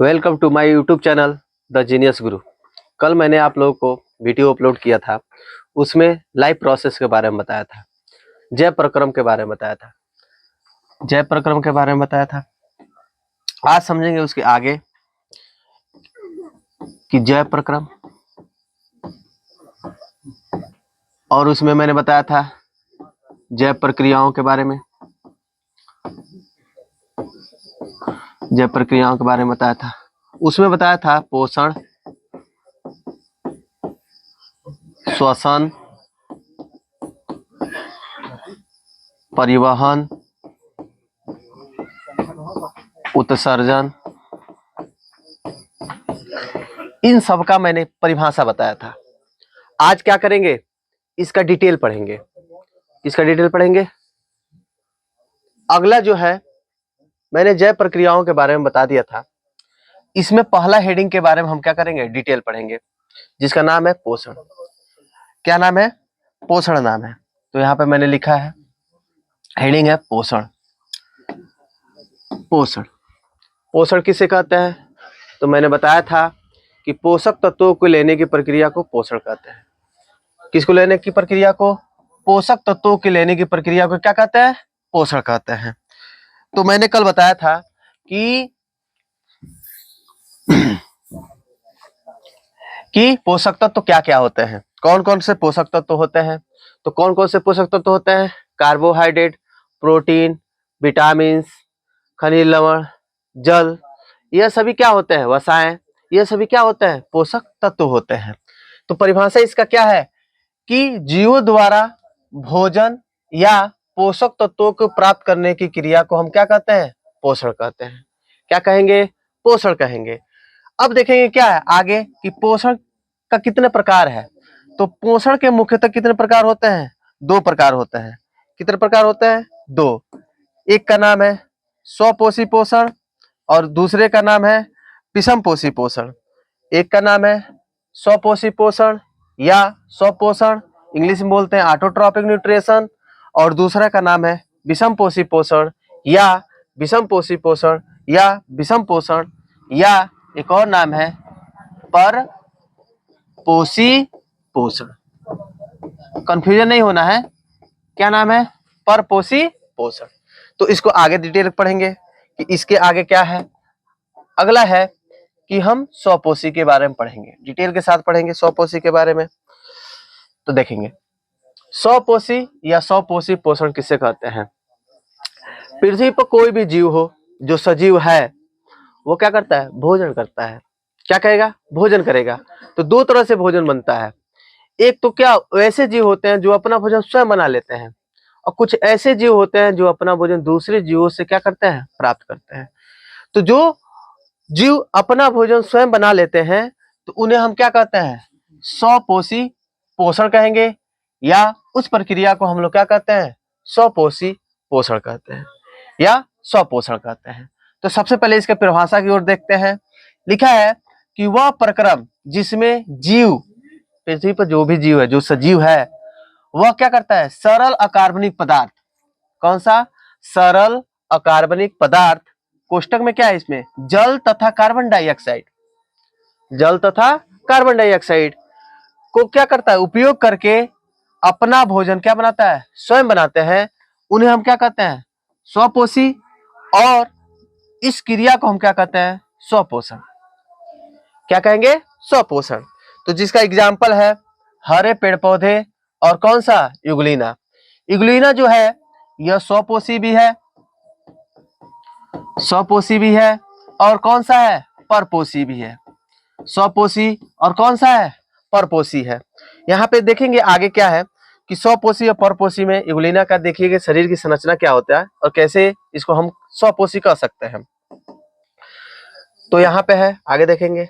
Welcome to my YouTube channel The Genius Guru. कल मैंने आप लोगों को वीडियो अपलोड किया था, उसमें लाइफ प्रोसेस के बारे में बताया था, जय प्रक्रम के बारे में बताया था, जय प्रक्रम के बारे में बताया था। आज समझेंगे उसके आगे कि जय प्रक्रम, और उसमें मैंने बताया था जय प्रक्रियाओं के बारे में, जय प्रक्रियाओं के बारे में बताया था। उसमें बताया था पोषण, श्वसन, परिवहन, उत्सर्जन, इन सब का मैंने परिभाषा बताया था। आज क्या करेंगे, इसका डिटेल पढ़ेंगे। इसका डिटेल पढ़ेंगे। अगला जो है, मैंने जय प्रक्रियाओं के बारे में बता दिया था। इसमें पहला हेडिंग के बारे में हम क्या करेंगे, डिटेल पढ़ेंगे, जिसका नाम है पोषण। क्या नाम है? पोषण नाम है। तो यहाँ पे मैंने लिखा है, हेडिंग है पोषण। पोषण, पोषण किसे कहते हैं? तो मैंने बताया था कि पोषक तत्वों को लेने की प्रक्रिया को पोषण कहते हैं। किसको लेने की प्रक्रिया को? पोषक तत्वों की लेने की प्रक्रिया को क्या कहते हैं? पोषण कहते हैं। तो मैंने कल बताया था कि पोषक तत्व क्या क्या होते हैं, कौन कौन से पोषक तत्व होते हैं। तो कौन कौन से पोषक तत्व होते हैं? कार्बोहाइड्रेट, प्रोटीन, विटामिन, खनिज लवण, जल, यह सभी क्या होते हैं? वसाएं, यह सभी क्या होते हैं? पोषक तत्व होते हैं। तो परिभाषा इसका क्या है कि जीवों द्वारा भोजन या पोषक तत्वों को प्राप्त करने की क्रिया को हम क्या कहते हैं? पोषण कहते हैं। क्या कहेंगे? पोषण कहेंगे। अब देखेंगे क्या है आगे कि पोषण का कितने प्रकार है। तो पोषण के मुख्यतः कितने प्रकार होते हैं? दो प्रकार होते हैं। कितने प्रकार होते हैं? दो। एक का नाम है स्वपोषी पोषण और दूसरे का नाम है विषम पोषी पोषण। एक का नाम है स्वपोषी पोषण या स्वपोषण, इंग्लिश में बोलते हैं ऑटोट्रॉपिक न्यूट्रिशन, और दूसरा का नाम है विषम पोषी पोषण या विषम पोषी पोषण या विषम पोषण, या एक और नाम है पर पोषी पोषण। कंफ्यूजन नहीं होना है। क्या नाम है? पर पोषी पोषण। तो इसको आगे डिटेल पढ़ेंगे कि इसके आगे क्या है। अगला है कि हम स्वपोषी के बारे में पढ़ेंगे, डिटेल के साथ पढ़ेंगे स्वपोषी के बारे में। तो देखेंगे स्वपोषी या स्वपोषी पोषण किसे कहते हैं। पृथ्वी पर कोई भी जीव हो जो सजीव है, वो क्या करता है? भोजन करता है। क्या कहेगा? भोजन करेगा। तो दो तरह से भोजन बनता है। एक तो क्या, ऐसे जीव होते हैं जो अपना भोजन स्वयं बना लेते हैं, और कुछ ऐसे जीव होते हैं जो अपना भोजन दूसरे जीवों से क्या करते हैं? प्राप्त करते हैं। तो जो जीव अपना भोजन स्वयं बना लेते हैं, तो उन्हें हम क्या कहते हैं? स्वपोषी पोषण कहेंगे, या उस प्रक्रिया को हम लोग क्या कहते हैं? स्वपोषी पोषण कहते हैं या स्वपोषण कहते हैं। तो सबसे पहले इसके परिभाषा की ओर देखते हैं। लिखा है कि वह प्रक्रम जिसमें जीव, पृथ्वी पर जो भी जीव है, जो सजीव है, वह क्या करता है? सरल अकार्बनिक पदार्थ। कौन सा? सरल अकार्बनिक पदार्थ, कोष्टक में क्या है इसमें? जल तथा कार्बन डाइऑक्साइड, जल तथा कार्बन डाइऑक्साइड को क्या करता है? उपयोग करके अपना भोजन क्या बनाता है? स्वयं बनाते हैं। उन्हें हम क्या कहते हैं? स्वपोषी। और इस क्रिया को हम क्या कहते हैं? स्वपोषण। क्या कहेंगे? स्वपोषण। तो जिसका एग्जाम्पल है हरे पेड़ पौधे और कौन सा? युगलीना। युगलीना जो है यह स्वपोषी भी है, स्वपोषी भी है, और कौन सा है? परपोषी भी है। स्वपोषी और कौन सा है? परपोषी है। यहाँ पे देखेंगे आगे क्या है कि स्वपोषी और परपोषी में युगलीना का देखिएगा शरीर की संरचना क्या होता है और कैसे इसको हम स्वपोषी कह सकते हैं। तो यहाँ पे है, आगे देखेंगे।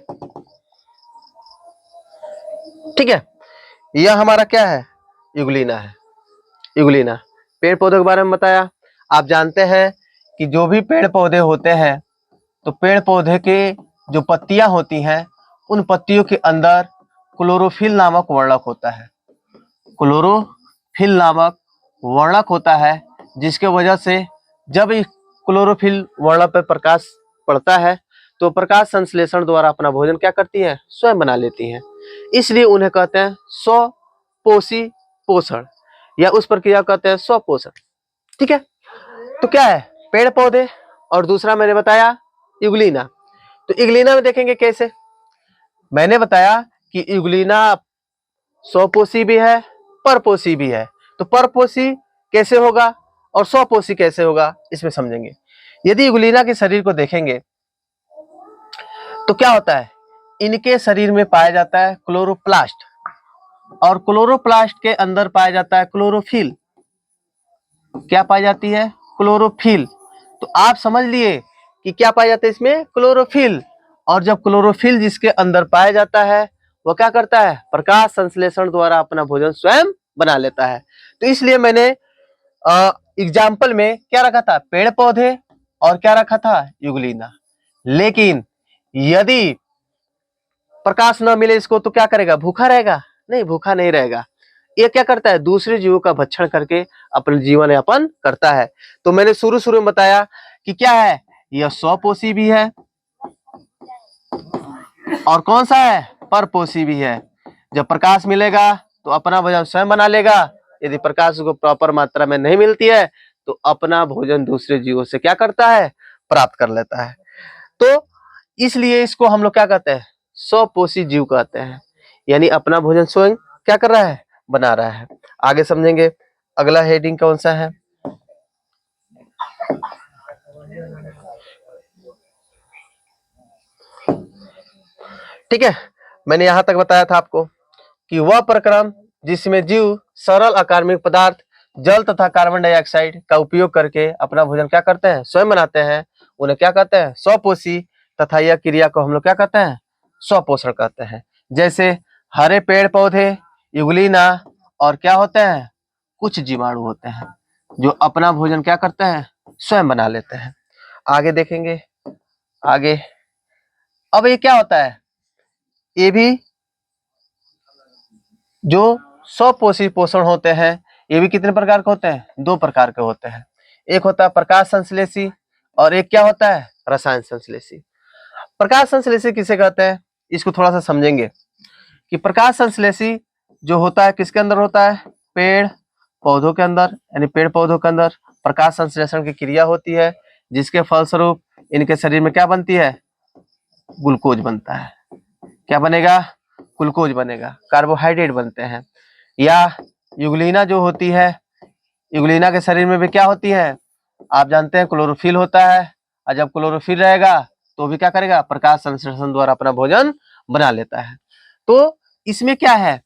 ठीक है, यह हमारा क्या है? युगलीना है। युगलीना पेड़ पौधों के बारे में बताया। आप जानते हैं कि जो भी पेड़ पौधे होते हैं, तो पेड़ पौधे के जो पत्तियां होती हैं, उन पत्तियों के अंदर क्लोरोफिल नामक वर्णक होता है। क्लोरोफिल नामक वर्णक होता है, जिसके वजह से जब इस क्लोरोफिल वर्णक पर प्रकाश पड़ता है, तो प्रकाश संश्लेषण द्वारा अपना भोजन क्या करती है, स्वयं बना लेती हैं। इसलिए उन्हें कहते हैं स्वपोषी पोषण, या उस प्रक्रिया कहते हैं स्वपोषण। ठीक है, तो क्या है, पेड़ पौधे, और दूसरा मैंने बताया यूग्लिना। तो यूग्लिना में देखेंगे कैसे, मैंने बताया कि यूग्लिना स्वपोषी भी है, परपोषी भी है। तो परपोषी कैसे होगा और स्वपोषी कैसे होगा, इसमें समझेंगे। यदि यूग्लिना के शरीर को देखेंगे तो क्या होता है, इनके शरीर में पाया जाता है क्लोरोप्लास्ट, और क्लोरोप्लास्ट के अंदर पाया जाता है क्लोरोफिल। क्या पाई जाती है, क्लोरोफिल। तो आप समझ लिए कि क्या पाया जाता है इसमें, क्लोरोफिल। और जब क्लोरोफिल जिसके अंदर पाया जाता है वो क्या करता है, प्रकाश संश्लेषण द्वारा अपना भोजन स्वयं बना लेता है। तो इसलिए मैंने एग्जाम्पल में क्या रखा था, पेड़ पौधे, और क्या रखा था, यूग्लिना। लेकिन यदि प्रकाश न मिले इसको तो क्या करेगा, भूखा रहेगा, नहीं, भूखा नहीं रहेगा। ये क्या करता है, दूसरे जीवों का भक्षण करके अपने जीवन यापन करता है। तो मैंने शुरू में बताया कि क्या है, यह स्वपोषी भी है, और कौन सा है, परपोषी भी है। जब प्रकाश मिलेगा तो अपना भोजन स्वयं बना लेगा, यदि प्रकाश को प्रॉपर मात्रा में नहीं मिलती है तो अपना भोजन दूसरे जीवों से क्या करता है, प्राप्त कर लेता है। तो इसलिए इसको हम लोग क्या कहते हैं, स्वपोषी जीव कहते हैं, यानी अपना भोजन स्वयं क्या कर रहा है, बना रहा है। आगे समझेंगे, अगला हेडिंग कौन सा है, ठीक है। मैंने यहां तक बताया था आपको कि वह प्रक्रम जिसमें जीव सरल अकार्बनिक पदार्थ जल तथा कार्बन डाइऑक्साइड का उपयोग करके अपना भोजन क्या करते हैं, स्वयं बनाते हैं, उन्हें क्या कहते हैं, स्वपोषी, तथा यह क्रिया को हम लोग क्या कहते हैं, स्वपोषण कहते हैं। जैसे हरे पेड़ पौधे, यूग्लिना, और क्या होते हैं, कुछ जीवाणु होते हैं जो अपना भोजन क्या करते हैं, स्वयं बना लेते हैं। आगे देखेंगे, आगे अब ये क्या होता है, ये भी जो स्वपोषी पोषण होते हैं ये भी कितने प्रकार के होते हैं, दो प्रकार के होते हैं। एक होता है प्रकाश संश्लेषी, और एक क्या होता है, रसायन संश्लेषी। प्रकाश संश्लेषी किसे कहते हैं, इसको थोड़ा सा समझेंगे कि प्रकाश संश्लेषी जो होता है किसके अंदर होता है, पेड़ पौधों के अंदर, यानी पेड़ पौधों के अंदर प्रकाश संश्लेषण की क्रिया होती है, जिसके फलस्वरूप इनके शरीर में क्या बनती है, ग्लूकोज बनता है। क्या बनेगा, ग्लूकोज बनेगा, कार्बोहाइड्रेट बनते हैं। या यूग्लिना जो होती है, यूग्लिना के शरीर में भी क्या होती है, आप जानते हैं क्लोरोफिल होता है, और जब क्लोरोफिल रहेगा तो भी क्या करेगा, प्रकाश संश्लेषण द्वारा अपना भोजन बना लेता है। तो इसमें क्या है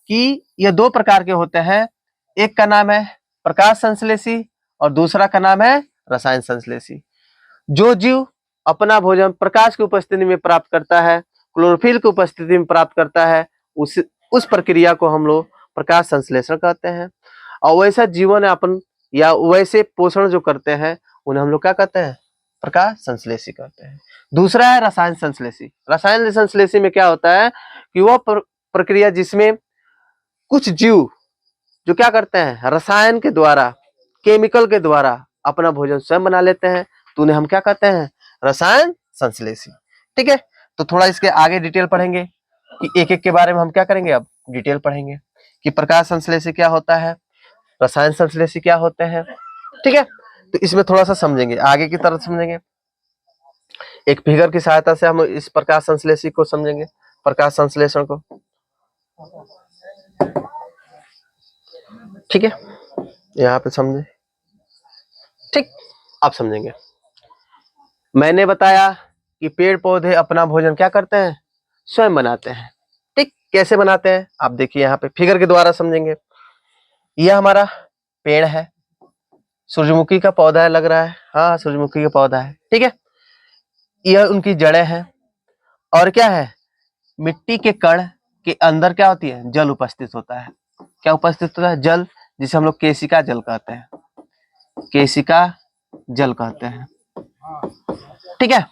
कि ये दो प्रकार के होते हैं, एक का नाम है प्रकाश संश्लेषी और दूसरा का नाम है रसायन संश्लेषी। जो जीव अपना भोजन प्रकाश की उपस्थिति में प्राप्त करता है, क्लोरोफिल की उपस्थिति में प्राप्त करता है, उस प्रक्रिया को हम लोग प्रकाश संश्लेषण कहते हैं। और वैसा जीवन यापन या वैसे पोषण जो करते हैं उन्हें हम लोग क्या कहते हैं, प्रकाश संश्लेषी कहते हैं। दूसरा है रसायन संश्लेषी। रसायन संश्लेषी में क्या होता है कि वह प्रक्रिया जिसमें कुछ जीव जो क्या करते हैं, रसायन के द्वारा, केमिकल के द्वारा अपना भोजन स्वयं बना लेते हैं, तो उन्हें हम क्या कहते हैं, रसायन संश्लेषी। ठीक है, तो थोड़ा इसके आगे डिटेल पढ़ेंगे कि एक एक के बारे में हम क्या करेंगे, अब डिटेल पढ़ेंगे कि प्रकाश संश्लेषी क्या होता है, रसायन संश्लेषी क्या होते हैं। ठीक है, तो इसमें थोड़ा सा समझेंगे, आगे की तरफ समझेंगे। एक फिगर की सहायता से हम इस प्रकाश संश्लेषी को समझेंगे, प्रकाश संश्लेषण को। ठीक है, यहाँ पे समझे, ठीक, आप समझेंगे। मैंने बताया कि पेड़ पौधे अपना भोजन क्या करते हैं, स्वयं बनाते हैं। ठीक, कैसे बनाते हैं आप देखिए, यहाँ पे फिगर के द्वारा समझेंगे। यह हमारा पेड़ है, सूरजमुखी का पौधा है, लग रहा है, हाँ सूरजमुखी का पौधा है। ठीक है, यह उनकी जड़ें हैं, और क्या है, मिट्टी के कण के अंदर क्या होती है, जल उपस्थित होता है। क्या उपस्थित होता है, जल, जिसे हम लोग केशिका जल कहते हैं, केशिका जल कहते हैं। ठीक है,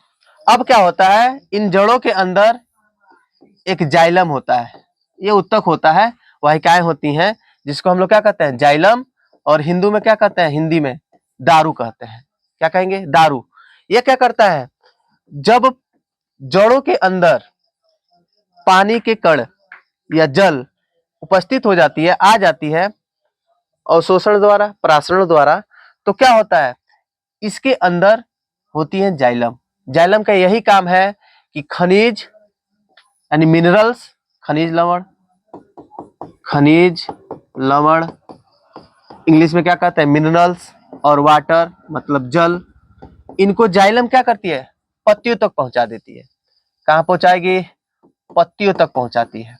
अब क्या होता है, इन जड़ों के अंदर एक जाइलम होता है, ये उत्तक होता है, वाहिकाएं होती हैं, जिसको हम लोग क्या कहते हैं, जाइलम, और हिंदू में क्या कहते हैं, हिंदी में दारू कहते हैं। क्या कहेंगे, दारू। ये क्या करता है, जब जड़ों के अंदर पानी के कण या जल उपस्थित हो जाती है, आ जाती है अवशोषण द्वारा, परासरण द्वारा, तो क्या होता है, इसके अंदर होती है जाइलम। जाइलम का यही काम है कि खनिज यानी मिनरल्स, खनिज लवण, खनिज लवण इंग्लिश में क्या कहते हैं, मिनरल्स, और वाटर मतलब जल, इनको जाइलम क्या करती है, पत्तियों तक पहुंचा देती है। कहां पहुंचाएगी, पत्तियों तक पहुंचाती है।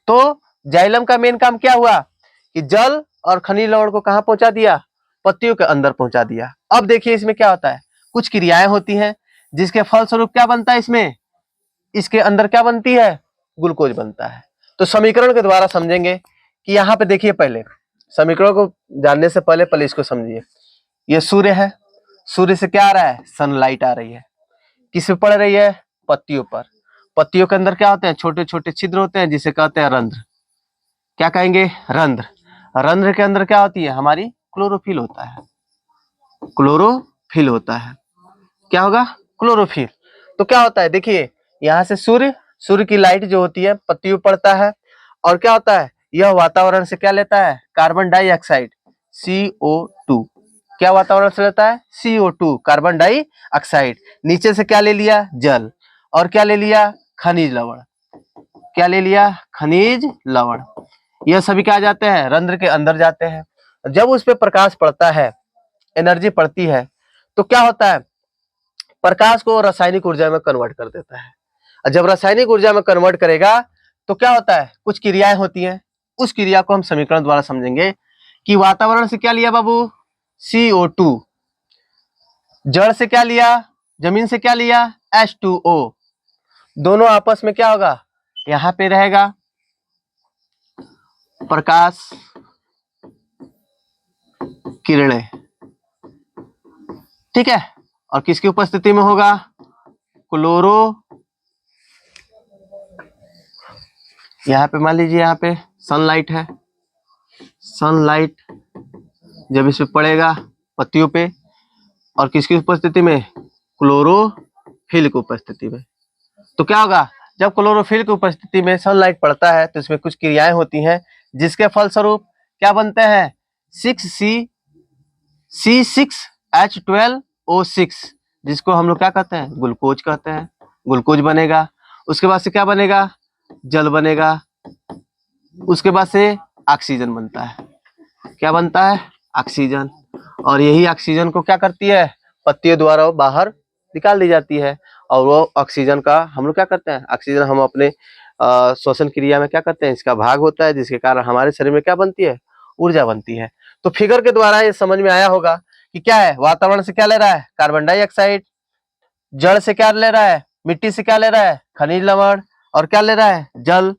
तो जाइलम का मेन काम क्या हुआ कि जल और खनिज लवण को कहां पहुंचा दिया, पत्तियों के अंदर पहुंचा दिया। अब देखिए इसमें क्या होता है, कुछ क्रियाएं होती हैं जिसके फलस्वरूप क्या बनता है, इसमें इसके अंदर क्या बनती है, ग्लूकोज बनता है। तो समीकरण के द्वारा समझेंगे कि यहाँ पे देखिए, पहले समीकरण को जानने से पहले इसको समझिए। ये सूर्य है, सूर्य से क्या आ रहा है, सनलाइट आ रही है, किस पे पड़ रही है, पत्तियों पर। पत्तियों के अंदर क्या होते हैं, छोटे छोटे छिद्र होते हैं जिसे कहते हैं रंध्र। क्या कहेंगे, रंध्र। रंध्र के अंदर क्या होती है, हमारी क्लोरोफिल होता है, क्लोरोफिल होता है। क्या होगा, क्लोरोफिल। तो क्या होता है, देखिए यहाँ से सूर्य की लाइट जो होती है पत्तियों पर पड़ता है, और क्या होता है, यह वातावरण से क्या लेता है, कार्बन डाइऑक्साइड, CO2। क्या वातावरण से लेता है, CO2, कार्बन डाइऑक्साइड। नीचे से क्या ले लिया, जल, और क्या ले लिया, खनिज लवण। क्या ले लिया, खनिज लवण। यह सभी क्या जाते हैं, रंध्र के अंदर जाते हैं। जब उस पर प्रकाश पड़ता है, एनर्जी पड़ती है, तो क्या होता है, प्रकाश को रासायनिक ऊर्जा में कन्वर्ट कर देता है। और जब रासायनिक ऊर्जा में कन्वर्ट करेगा तो क्या होता है, कुछ क्रियाएं होती हैं। उस क्रिया को हम समीकरण द्वारा समझेंगे कि वातावरण से क्या लिया बाबू, CO2, जड़ से क्या लिया, जमीन से क्या लिया, H2O। दोनों आपस में क्या होगा, यहां पे रहेगा प्रकाश किरणें, ठीक है। और किसकी उपस्थिति में होगा, क्लोरो, यहाँ पे मान लीजिए यहाँ पे सनलाइट है, सनलाइट जब इस पे पड़ेगा पत्तियों पे, और किसकी उपस्थिति में, क्लोरोफिल की उपस्थिति में। तो क्या होगा, जब क्लोरोफिल की उपस्थिति में सनलाइट पड़ता है तो इसमें कुछ क्रियाएं होती हैं जिसके फलस्वरूप क्या बनते हैं, 6C6H12O6, जिसको हम लोग क्या कहते हैं, ग्लूकोज कहते हैं। ग्लूकोज बनेगा, उसके बाद से क्या बनेगा, जल बनेगा, उसके बाद से ऑक्सीजन बनता है। क्या बनता है, ऑक्सीजन। और यही ऑक्सीजन को क्या करती है, पत्तियों द्वारा बाहर निकाल दी जाती है। और वो ऑक्सीजन का हम लोग क्या करते हैं, ऑक्सीजन हम अपने श्वसन क्रिया में क्या करते हैं, इसका भाग होता है, जिसके कारण हमारे शरीर में क्या बनती है, ऊर्जा बनती है। तो फिगर के द्वारा ये समझ में आया होगा कि क्या है, वातावरण से क्या ले रहा है, कार्बन डाइऑक्साइड, जड़ से क्या ले रहा है, मिट्टी से क्या ले रहा है, खनिज लवण, और क्या ले रहा है, जल।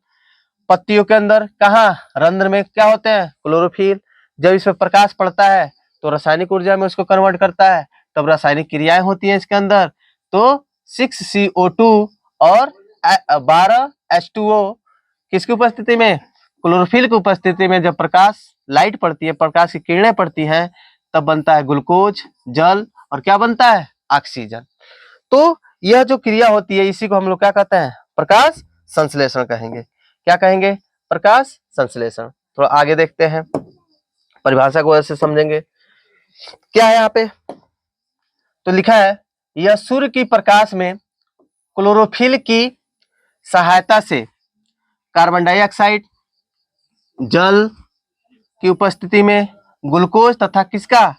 पत्तियों के अंदर कहाँ, रंध्र में क्या होते हैं, क्लोरोफिल। जब इस पर प्रकाश पड़ता है तो रासायनिक ऊर्जा में उसको कन्वर्ट करता है, तब रासायनिक क्रियाएं होती हैं इसके अंदर। तो 6CO2 और 12H2O किसकी उपस्थिति में, क्लोरोफिल की उपस्थिति में जब प्रकाश लाइट पड़ती है, प्रकाश की किरणें पड़ती हैं, तब बनता है ग्लूकोज, जल, और क्या बनता है, ऑक्सीजन। तो यह जो क्रिया होती है इसी को हम लोग क्या कहते हैं, प्रकाश संश्लेषण कहेंगे। क्या कहेंगे, प्रकाश संश्लेषण। थोड़ा आगे देखते हैं, परिभाषा को ऐसे समझेंगे। क्या है यहाँ पे, तो लिखा है, यह सूर्य की प्रकाश में क्लोरोफिल की सहायता से कार्बन डाइऑक्साइड, जल की उपस्थिति में ग्लूकोज तथा किसका,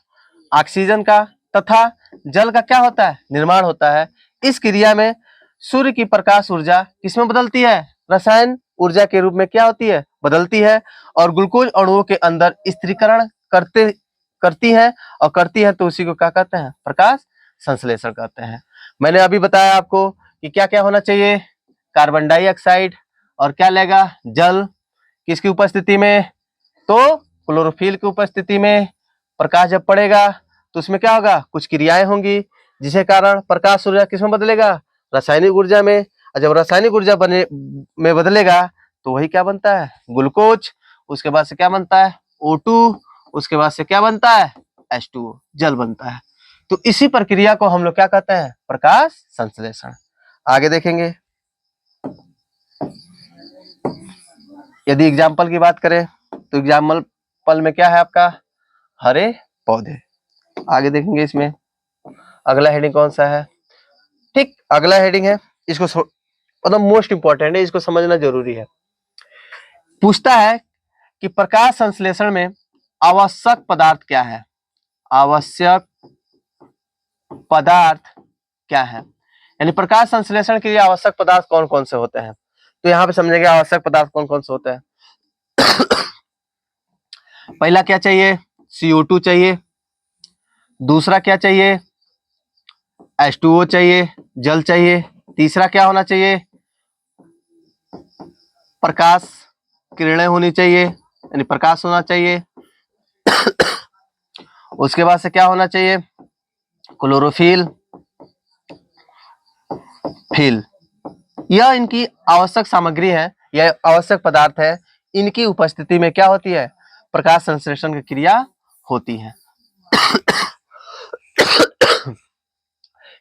ऑक्सीजन का, तथा जल का क्या होता है, निर्माण होता है। इस क्रिया में सूर्य की प्रकाश ऊर्जा किसमें बदलती है, रसायन ऊर्जा के रूप में क्या होती है, बदलती है। और ग्लूकोज अणुओं के अंदर स्थिरीकरण करती है, और करती है तो उसी को क्या कहते हैं, प्रकाश संश्लेषण कहते हैं। मैंने अभी बताया आपको कि क्या क्या होना चाहिए, कार्बन डाइऑक्साइड, और क्या लेगा, जल, किसकी उपस्थिति में, तो क्लोरोफिल की उपस्थिति में प्रकाश जब पड़ेगा तो उसमें क्या होगा, कुछ क्रियाएं होंगी जिसके कारण प्रकाश ऊर्जा किसमें बदलेगा, रासायनिक ऊर्जा में। और जब रासायनिक ऊर्जा में बदलेगा तो वही क्या बनता है, ग्लूकोज। उसके बाद से क्या बनता है, O2। उसके बाद से क्या बनता है, H2O, जल बनता है। तो इसी प्रक्रिया को हम लोग क्या कहते हैं, प्रकाश संश्लेषण। आगे देखेंगे, यदि एग्जाम्पल की बात करें तो एग्जाम्पल में क्या है आपका, हरे पौधे। आगे देखेंगे इसमें अगला हेडिंग कौन सा है। ठीक, अगला हेडिंग है, इसको मतलब मोस्ट इंपॉर्टेंट है, इसको समझना जरूरी है। पूछता है कि प्रकाश संश्लेषण में आवश्यक पदार्थ क्या है, आवश्यक पदार्थ क्या है, यानी प्रकाश संश्लेषण के लिए आवश्यक पदार्थ कौन कौन से होते हैं। तो यहां पे समझेंगे आवश्यक पदार्थ कौन कौन से होते हैं। पहला क्या चाहिए, CO2 चाहिए। दूसरा क्या चाहिए, H2O चाहिए, जल चाहिए। तीसरा क्या होना चाहिए, प्रकाश किरणें होनी चाहिए, यानी प्रकाश होना चाहिए। उसके बाद से क्या होना चाहिए, क्लोरोफिल फिल। यह इनकी आवश्यक सामग्री है, यह आवश्यक पदार्थ है। इनकी उपस्थिति में क्या होती है, प्रकाश संश्लेषण की क्रिया होती है।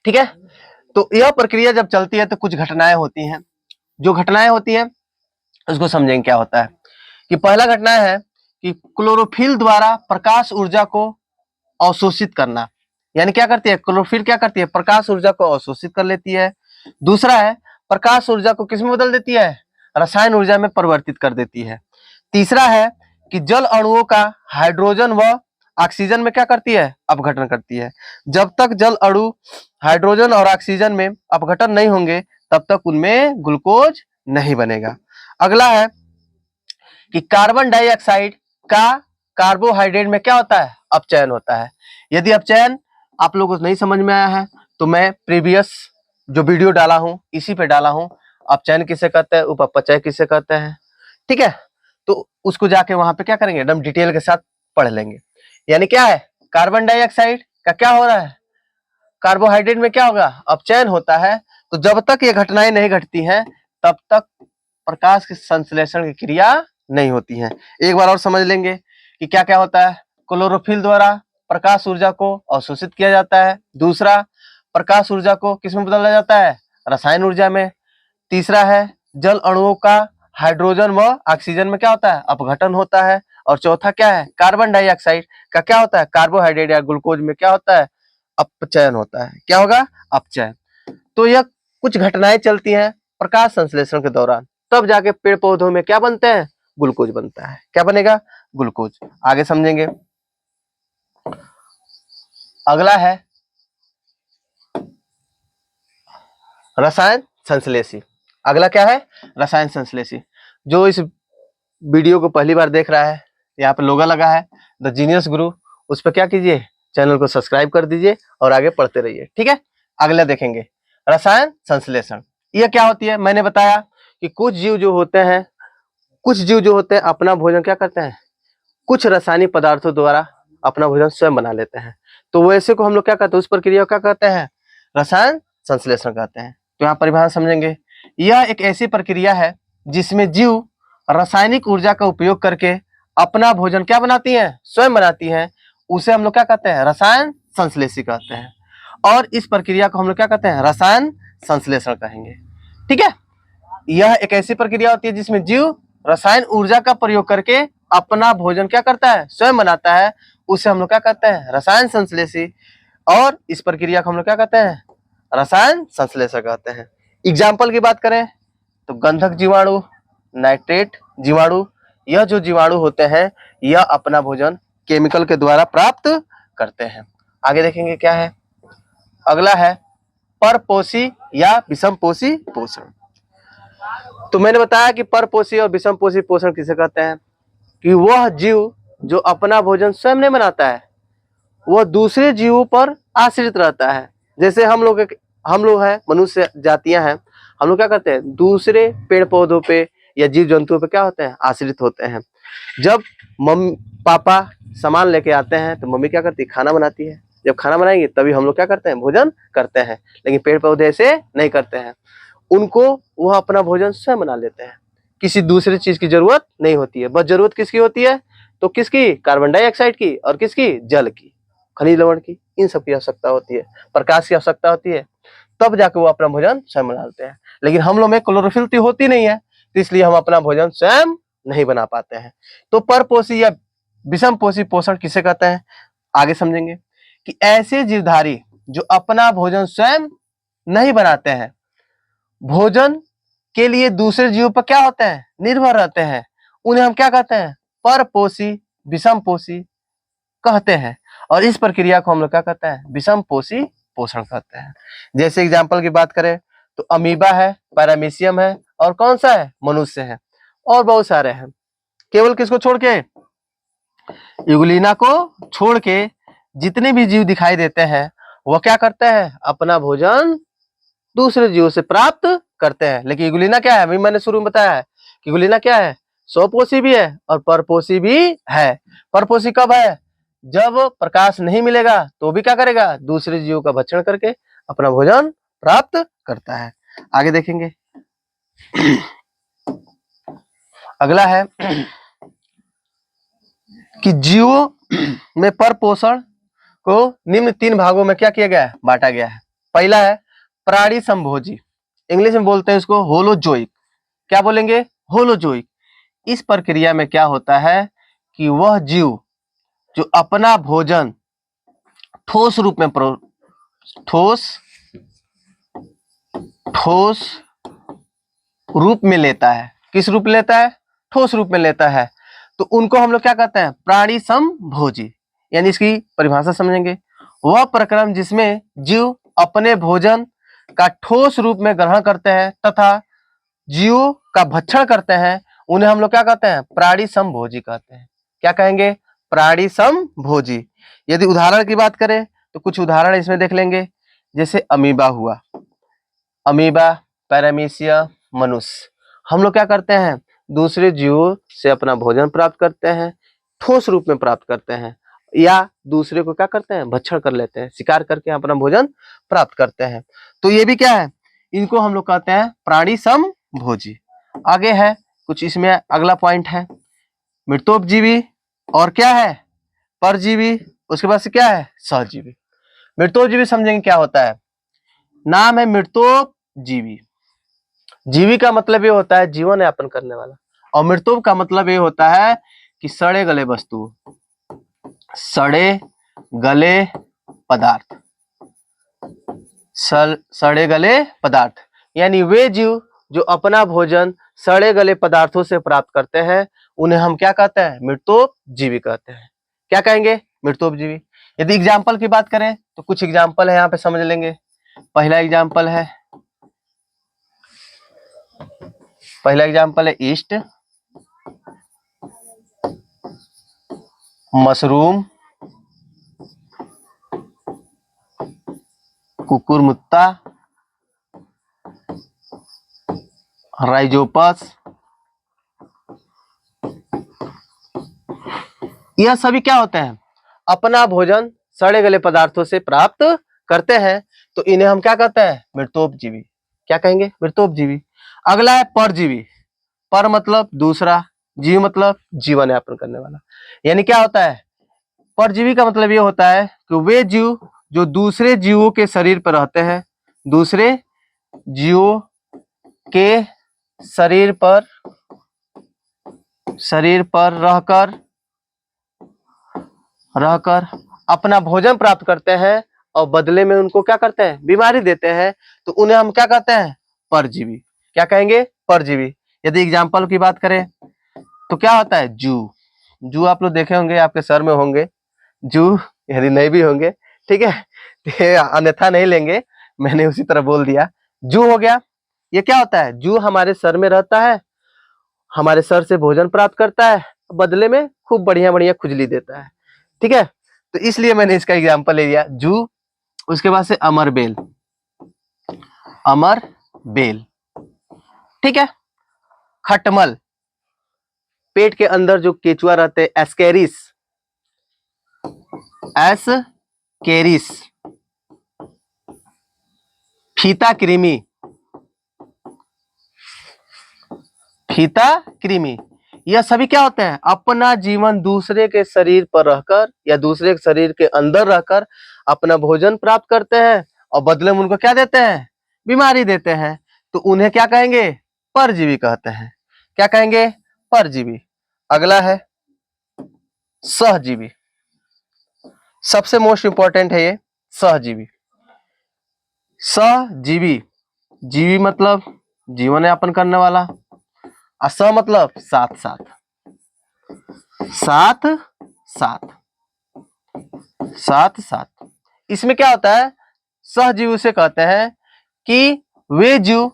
ठीक है, तो यह प्रक्रिया जब चलती है तो कुछ घटनाएं होती हैं। जो घटनाएं होती हैं उसको समझेंगे क्या होता है। कि पहला घटना है कि क्लोरोफिल द्वारा प्रकाश ऊर्जा को अवशोषित करना, यानी क्या करती है, क्लोरोफिल क्या करती है, प्रकाश ऊर्जा को अवशोषित कर लेती है। दूसरा है प्रकाश ऊर्जा को किसमें बदल देती है, रसायन ऊर्जा में परिवर्तित कर देती है। तीसरा है कि जल अणुओं का हाइड्रोजन व ऑक्सीजन में क्या करती है, अपघटन करती है। जब तक जल अणु हाइड्रोजन और ऑक्सीजन में अपघटन नहीं होंगे तब तक उनमें ग्लूकोज नहीं बनेगा। अगला है कि कार्बन डाइऑक्साइड का कार्बोहाइड्रेट में क्या होता है, अपचयन होता है। यदि अपचयन आप लोगों को नहीं समझ में आया है तो मैं प्रीवियस जो वीडियो डाला हूं इसी पे डाला हूं, अपचयन किसे कहते हैं, उपपचय किसे कहते हैं। ठीक है, तो उसको जाके वहां पे क्या करेंगे, एकदम डिटेल के साथ पढ़ लेंगे। यानी क्या है, कार्बन डाइऑक्साइड का क्या हो रहा है, कार्बोहाइड्रेट में क्या होगा, अपचयन होता है। तो जब तक ये घटनाएं नहीं घटती हैं तब तक प्रकाश के संश्लेषण की क्रिया नहीं होती है। एक बार और समझ लेंगे कि क्या क्या होता है। क्लोरोफिल द्वारा प्रकाश ऊर्जा को अवशोषित किया जाता है। दूसरा, प्रकाश ऊर्जा को किसमें बदला जाता है, रसायन ऊर्जा में। तीसरा है जल अणुओं का हाइड्रोजन व ऑक्सीजन में क्या होता है, अपघटन होता है। और चौथा क्या है, कार्बन डाइऑक्साइड का क्या होता है, कार्बोहाइड्रेट या ग्लूकोज में क्या होता है, अपचयन होता है। क्या होगा, अपचयन। तो यह कुछ घटनाएं चलती हैं प्रकाश संश्लेषण के दौरान, तब जाके पेड़ पौधों में क्या बनते हैं, ग्लूकोज बनता है। क्या बनेगा, ग्लूकोज। आगे समझेंगे। अगला है रसायन संश्लेषी। अगला क्या है, रसायन संश्लेषी। जो इस वीडियो को पहली बार देख रहा है, यहाँ पे लोगो लगा है द जीनियस गुरु, उस पर क्या कीजिए, चैनल को सब्सक्राइब कर दीजिए और आगे पढ़ते रहिए। ठीक है, अगला देखेंगे रसायन संश्लेषण। यह क्या होती है, मैंने बताया कि कुछ जीव जो होते हैं अपना भोजन क्या करते हैं, कुछ रासायनिक पदार्थों द्वारा अपना भोजन स्वयं बना लेते हैं। तो वैसे को हम लोग क्या कहते हैं, उस प्रक्रिया को क्या कहते हैं, रसायन संश्लेषण कहते हैं। तो यहाँ परिभाषा समझेंगे। यह एक ऐसी प्रक्रिया है जिसमें जीव रासायनिक ऊर्जा का उपयोग करके अपना भोजन क्या बनाती हैं, स्वयं बनाती हैं। उसे हम लोग क्या कहते हैं, रसायन संश्लेषी कहते हैं। और इस प्रक्रिया को हम लोग क्या कहते हैं, रसायन संश्लेषण कहेंगे। ठीक है, यह एक ऐसी प्रक्रिया होती है जिसमें जीव रसायन ऊर्जा का प्रयोग करके अपना भोजन क्या करता है, स्वयं बनाता है। उसे हम लोग क्या कहते हैं, रसायन संश्लेषी। और इस प्रक्रिया को हम लोग क्या कहते हैं, रसायन संश्लेषण कहते हैं। एग्जाम्पल की बात करें तो गंधक जीवाणु, नाइट्रेट जीवाणु, यह जो जीवाणु होते हैं यह अपना भोजन केमिकल के द्वारा प्राप्त करते हैं। आगे देखेंगे क्या है। अगला है परपोषी या विषमपोषी पोषण। तो मैंने बताया कि परपोषी और विषमपोषी पोषण किसे कहते हैं, कि वह जीव जो अपना भोजन स्वयं नहीं बनाता है, वह दूसरे जीवों पर आश्रित रहता है। जैसे हम लोग हैं, मनुष्य जातियां हैं, हम लोग क्या करते हैं, दूसरे पेड़ पौधों पे या जीव जंतुओं पे क्या होते हैं, आश्रित होते हैं। जब मम्मी पापा सामान लेके आते हैं तो मम्मी क्या करती है, खाना बनाती है। जब खाना बनाएंगे तभी हम लोग क्या करते हैं, भोजन करते हैं। लेकिन पेड़ पौधे ऐसे नहीं करते हैं, उनको वह अपना भोजन स्वयं बना लेते हैं। किसी दूसरे चीज की जरूरत नहीं होती है। बस जरूरत किसकी होती है, तो किसकी, कार्बन डाइऑक्साइड की, और किसकी, जल की, खनिज लवण की, इन सब की आवश्यकता होती है, प्रकाश की आवश्यकता होती है। तब जाके वो अपना भोजन स्वयं बनाते हैं। लेकिन हम लोग में क्लोरोफिल तो होती नहीं है, तो इसलिए हम अपना भोजन स्वयं नहीं बना पाते हैं। तो परपोषी या विषमपोषी पोषण किसे कहते हैं, आगे समझेंगे कि ऐसे जीवधारी जो अपना भोजन स्वयं नहीं बनाते हैं, भोजन के लिए दूसरे जीवों पर क्या होते हैं, निर्भर रहते हैं, उन्हें हम क्या कहते हैं, परपोषी विषमपोषी कहते हैं। और इस प्रक्रिया को हम लोग क्या कहते हैं, विषमपोषी पोषण कहते हैं। जैसे एग्जाम्पल की बात करें तो अमीबा है, पैरामीशियम है, और कौन सा है, मनुष्य है, और बहुत सारे हैं। केवल किसको छोड़ के, यूग्लिना को छोड़ के जितने भी जीव दिखाई देते हैं वो क्या करते हैं, अपना भोजन दूसरे जीवों से प्राप्त करते हैं। लेकिन यूग्लिना क्या है, अभी मैंने शुरू में बताया है कि यूग्लिना क्या है, स्वपोषी भी है और परपोषी भी है। परपोषी कब है, जब प्रकाश नहीं मिलेगा तो भी क्या करेगा, दूसरे जीवों का भक्षण करके अपना भोजन प्राप्त करता है। आगे देखेंगे। अगला है कि जीवों में परपोषण को निम्न 3 भागों में क्या किया गया है, बांटा गया है। पहला है प्राणी संभोजी, इंग्लिश में बोलते हैं इसको होलोजोइक। क्या बोलेंगे, होलोजोइक। इस प्रक्रिया में क्या होता है कि वह जीव जो अपना भोजन ठोस रूप में ठोस रूप में लेता है। किस रूप में लेता है, ठोस रूप में लेता है, तो उनको हम लोग क्या कहते हैं, प्राणी समभोजी। यानी इसकी परिभाषा समझेंगे, वह प्रक्रम जिसमें जीव अपने भोजन का ठोस रूप में ग्रहण करते हैं तथा जीवों का भक्षण करते हैं, उन्हें हम लोग क्या कहते हैं, प्राणी समभोजी कहते हैं। क्या कहेंगे, प्राणी समभोजी। यदि उदाहरण की बात करें तो कुछ उदाहरण इसमें देख लेंगे। जैसे अमीबा हुआ, अमीबा, पैरामीशिया, मनुष्य, हम लोग क्या करते हैं, दूसरे जीवों से अपना भोजन प्राप्त करते हैं, ठोस रूप में प्राप्त करते हैं, या दूसरे को क्या करते हैं, भक्षण कर लेते हैं, शिकार करके अपना भोजन प्राप्त करते हैं। तो ये भी क्या है, इनको हम लोग कहते हैं प्राणी समभोजी। आगे है कुछ इसमें अगला पॉइंट है मृतोपजीवी, और क्या है, परजीवी, उसके बाद से क्या है, सहजीवी। मृतोपजीवी समझेंगे क्या होता है, नाम है मृतोपजीवी। जीवी का मतलब ये होता है जीवन यापन करने वाला, और मृतोप का मतलब ये होता है कि सड़े गले वस्तु, सड़े गले पदार्थ, सड़े गले पदार्थ। यानी वे जीव जो अपना भोजन सड़े गले पदार्थों से प्राप्त करते हैं, उन्हें हम क्या कहते हैं, मृतोपजीवी कहते हैं। क्या कहेंगे, मृतोपजीवी। यदि एग्जाम्पल की बात करें तो कुछ एग्जाम्पल है यहाँ पे समझ लेंगे। पहला एग्जाम्पल है ईस्ट, मशरूम, कुकुरमुत्ता, राइजोपस। यह सभी क्या होते हैं, अपना भोजन सड़े गले पदार्थों से प्राप्त करते हैं, तो इन्हें हम क्या कहते हैं, मृतोपजीवी। क्या कहेंगे, मृतोपजीवी। अगला है परजीवी। पर मतलब दूसरा, जीव मतलब जीवन यापन करने वाला। यानी क्या होता है, परजीवी का मतलब ये होता है कि वे जीव जो दूसरे जीवों के शरीर पर रहते हैं, दूसरे जीवों के शरीर पर रहकर अपना भोजन प्राप्त करते हैं और बदले में उनको क्या करते हैं, बीमारी देते हैं, तो उन्हें हम क्या कहते हैं, परजीवी। क्या कहेंगे, परजीवी। यदि एग्जाम्पल की बात करें तो क्या होता है, जू आप लोग देखे होंगे, आपके सर में होंगे जू, यदि नहीं भी होंगे ठीक है, अन्यथा नहीं लेंगे, मैंने उसी तरह बोल दिया। जू हो गया, ये क्या होता है, जू हमारे सर में रहता है, हमारे सर से भोजन प्राप्त करता है, बदले में खूब बढ़िया बढ़िया खुजली देता है। ठीक है, तो इसलिए मैंने इसका एग्जाम्पल ले लिया, जू। उसके बाद से अमरबेल, ठीक है। खटमल, पेट के अंदर जो केचुआ रहते हैं, एस्केरिस। फीता कृमि, यह सभी क्या होते हैं, अपना जीवन दूसरे के शरीर पर रहकर या दूसरे के शरीर के अंदर रहकर अपना भोजन प्राप्त करते हैं और बदले में उनको क्या देते हैं, बीमारी देते हैं, तो उन्हें क्या कहेंगे? परजीवी कहते हैं। क्या कहेंगे? परजीवी। अगला है सहजीवी। सबसे मोस्ट इंपॉर्टेंट है ये सहजीवी। सहजीवी, जीवी मतलब जीवन यापन करने वाला, और स मतलब साथ साथ, साथ साथ, साथ साथ। इसमें क्या होता है? सहजीवी उसे कहते हैं कि वे जीव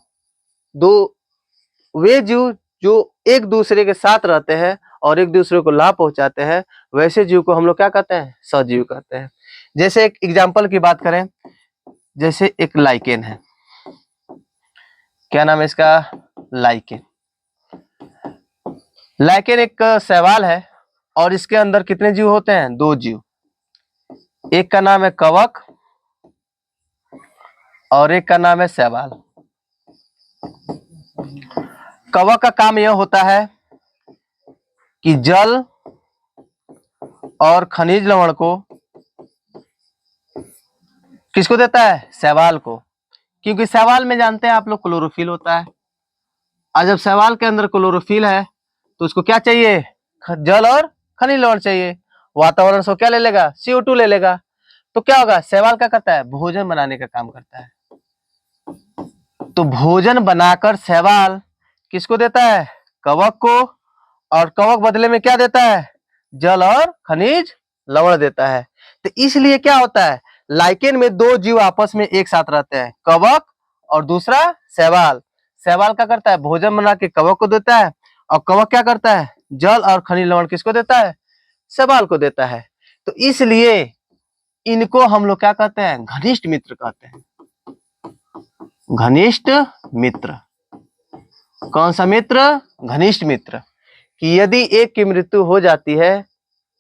जो एक दूसरे के साथ रहते हैं और एक दूसरे को लाभ पहुंचाते हैं, वैसे जीव को हम लोग क्या कहते हैं? सहजीव कहते हैं। जैसे एक एग्जाम्पल की बात करें, जैसे एक लाइकेन है। क्या नाम है इसका? लाइकेन। लाइकेन एक शैवाल है और इसके अंदर कितने जीव होते हैं? 2 जीव। एक का नाम है कवक और एक का नाम है शैवाल। कवक का काम यह होता है कि जल और खनिज लवण को किसको देता है? शैवाल को। क्योंकि शैवाल में जानते हैं आप लोग क्लोरोफिल होता है, और जब शैवाल के अंदर क्लोरोफिल है तो उसको क्या चाहिए? जल और खनिज लवण चाहिए। वातावरण से क्या ले लेगा? CO2 ले लेगा। तो क्या होगा? शैवाल क्या करता है? भोजन बनाने का काम करता है। तो भोजन बनाकर शैवाल किसको देता है? कवक को, और कवक बदले में क्या देता है? जल और खनिज लवण देता है। तो इसलिए क्या होता है? लाइकेन में 2 जीव आपस में एक साथ रहते हैं, कवक और दूसरा शैवाल। शैवाल क्या करता है? भोजन बना के कवक को देता है, और कवक क्या करता है? जल और खनिज लवण किसको देता है? शैवाल को देता है। तो इसलिए इनको हम लोग क्या कहते हैं? घनिष्ठ मित्र कहते हैं। घनिष्ठ मित्र। कौन सा मित्र? घनिष्ठ मित्र। कि यदि एक की मृत्यु हो जाती है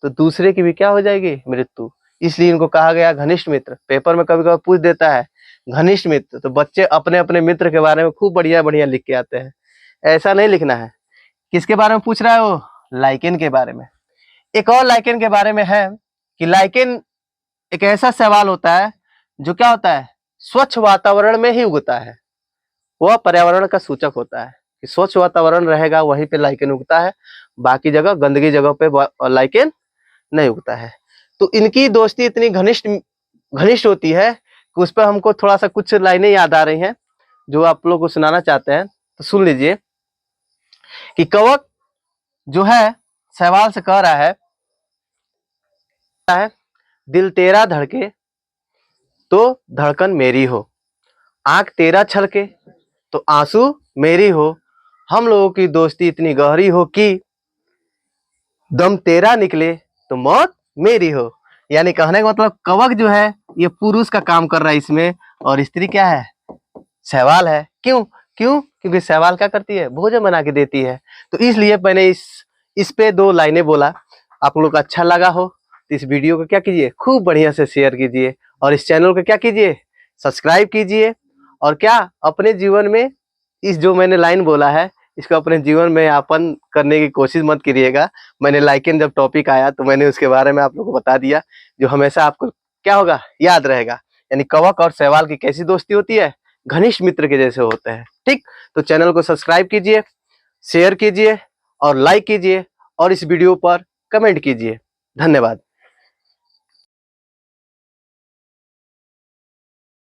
तो दूसरे की भी क्या हो जाएगी? मृत्यु। इसलिए इनको कहा गया घनिष्ठ मित्र। पेपर में कभी कभी पूछ देता है घनिष्ठ मित्र, तो बच्चे अपने अपने मित्र के बारे में खूब बढ़िया बढ़िया लिख के आते हैं। ऐसा नहीं लिखना है। किसके बारे में पूछ रहा है वो? लाइकेन के बारे में। एक और लाइकेन के बारे में है कि लाइकेन एक ऐसा शैवाल होता है जो क्या होता है? स्वच्छ वातावरण में ही उगता है। वह पर्यावरण का सूचक होता है कि स्वच्छ वातावरण रहेगा वहीं पे लाइकेन उगता है, बाकी जगह गंदगी जगह पे लाइकेन नहीं उगता है। तो इनकी दोस्ती इतनी घनिष्ठ होती है कि उस पर हमको थोड़ा सा कुछ लाइनें याद आ रही हैं जो आप लोग को सुनाना चाहते हैं, तो सुन लीजिए। कि कवक जो है शैवाल से कह रहा है दिल तेरा धड़के तो धड़कन मेरी हो, आंख तेरा छलके तो आंसू मेरी हो, हम लोगों की दोस्ती इतनी गहरी हो कि दम तेरा निकले तो मौत मेरी हो। यानी कहने का मतलब कवक जो है ये पुरुष का काम कर रहा है इसमें, और स्त्री क्या है? शैवाल है। क्यों? क्योंकि शैवाल क्या करती है? भोजन बना के देती है। तो इसलिए मैंने इस पे 2 लाइनें बोला। आप लोग को अच्छा लगा हो तो इस वीडियो को क्या कीजिए? खूब बढ़िया से शेयर कीजिए, और इस चैनल को क्या कीजिए? सब्सक्राइब कीजिए। और क्या अपने जीवन में इस जो मैंने लाइन बोला है इसको अपने जीवन में यापन करने की कोशिश मत करिएगा। मैंने लाइकेन जब टॉपिक आया तो मैंने उसके बारे में आप लोगों को बता दिया, जो हमेशा आपको क्या होगा? याद रहेगा। यानी कवक और शैवाल की कैसी दोस्ती होती है? घनिष्ठ मित्र के जैसे होते हैं। ठीक, तो चैनल को सब्सक्राइब कीजिए, शेयर कीजिए और लाइक कीजिए, और इस वीडियो पर कमेंट कीजिए। धन्यवाद।